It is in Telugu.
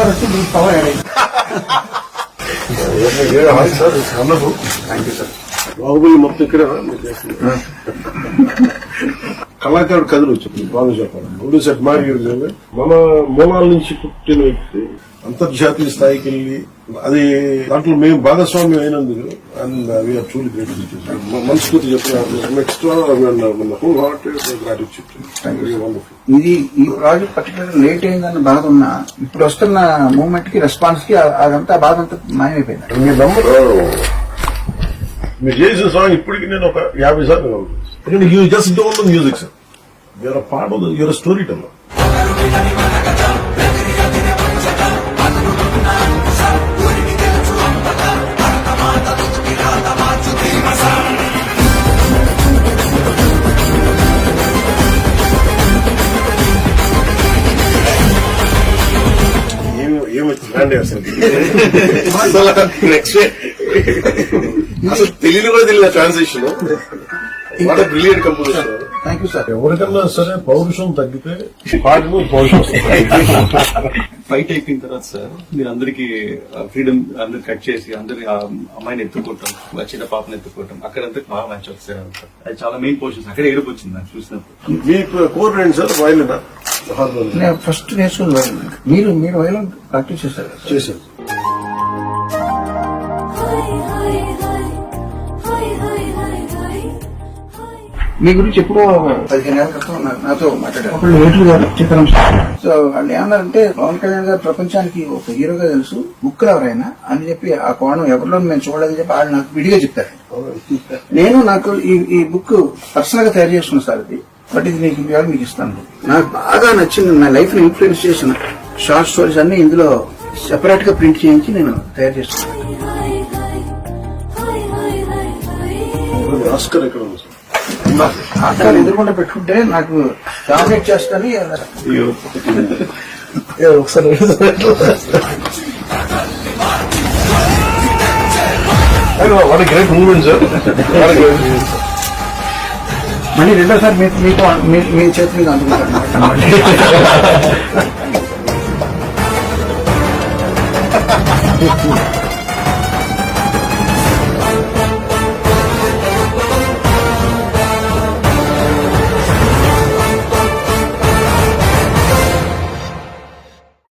సార్ వచ్చి మీకు పవర్ యాడ్ అయింది. Thank you sir. బాహుబలి మొత్తం ఇక్కడ కళాకారుడు కథలు వచ్చింది బాగా చెప్పాలి. సెట్ మారి మన మూలాల నుంచి పుట్టిన వ్యక్తి అంతర్జాతీయ స్థాయికి వెళ్ళి అది దాంట్లో మేము భాగస్వామ్యం అయినందుకు అండ్ వీఆర్ ట్రూలీ గ్రేట్. మనస్ఫూర్తి ఇది ఈ ప్రాజెక్ట్ పర్టికులర్ లేట్ అయిందన్న బాధ ఉన్నా ఇప్పుడు వస్తున్న మూవ్మెంట్ కి రెస్పాన్స్ కి అదంతా బాధ అంతా మాయమైపోయింది. మీ నమ్మరు మీరు చేసిన సాంగ్ ఇప్పటికి నేను ఒక 50 సార్లు ఎందుకంటే you just don't know music sir. You're part of your storyteller. ఏమొచ్చిందండి అసలు నెక్స్ట్ అసలు తెలియని కూడా తెలియదు transition. What brilliant composition. Thank you sir. ఎవరికన్నా సరే పౌరుషం తగ్గితే పాటలు పౌరుషం ఫైట్ అయిపోయిన తర్వాత సార్ మీరు అందరికి ఫ్రీడమ్ అందరు కట్ చేసి అందరి అమ్మాయిని ఎత్తుకోవటం చిన్న పాపని ఎత్తుకోవటం అక్కడంతా బాగా మ్యాచ్ వస్తారు. అది చాలా మెయిన్ పోర్షన్స్ అక్కడ ఏడుపు వచ్చింది నాకు చూసినప్పుడు. మీ కోర్ ఏంటి సార్? వైలినా? నేను ఫస్ట్ నేర్చుకుని వైలిన్. మీరు వైలిన్ ప్రాక్టీస్ చేశారు? చేశాను. మీ గురించి ఎప్పుడో 15 ఏళ్ల క్రితం నాతో మాట్లాడారు ఒకళ్ళు ఏట్లు గారు చిత్రం. సో వాళ్ళు ఏమన్నారంటే పవన్ కళ్యాణ్ గారు ప్రపంచానికి ఒక హీరోగా తెలుసు, బుక్ ఎవరైనా అని చెప్పి ఆ కోణం ఎవరిలో మేము చూడలేదని చెప్పి వాళ్ళు నాకు విడిగా చెప్తారు. నేను నాకు ఈ బుక్ పర్సనల్ గా తయారు చేసుకున్నా సార్ ఇది. బట్ ఇది మీకు ఇస్తాను. నాకు బాగా నచ్చింది, నా లైఫ్ ని ఇన్ఫ్లుయెన్స్ చేసిన షార్ట్ స్టోరీస్ అన్ని ఇందులో సెపరేట్ గా ప్రింట్ చేయించి నేను తయారు చేసుకున్నాను. ఆస్కర్ ఎక్కడ ఉంది సార్? అక్కడ ఎదురుకుండా పెట్టుకుంటే నాకు డామినేట్ చేస్తాను. ఒకసారి వాట్ గ్రేట్ మూమెంట్ సార్. మళ్ళీ రెండోసారి మీకు మీ చేతి మీద అందుకుంటాను.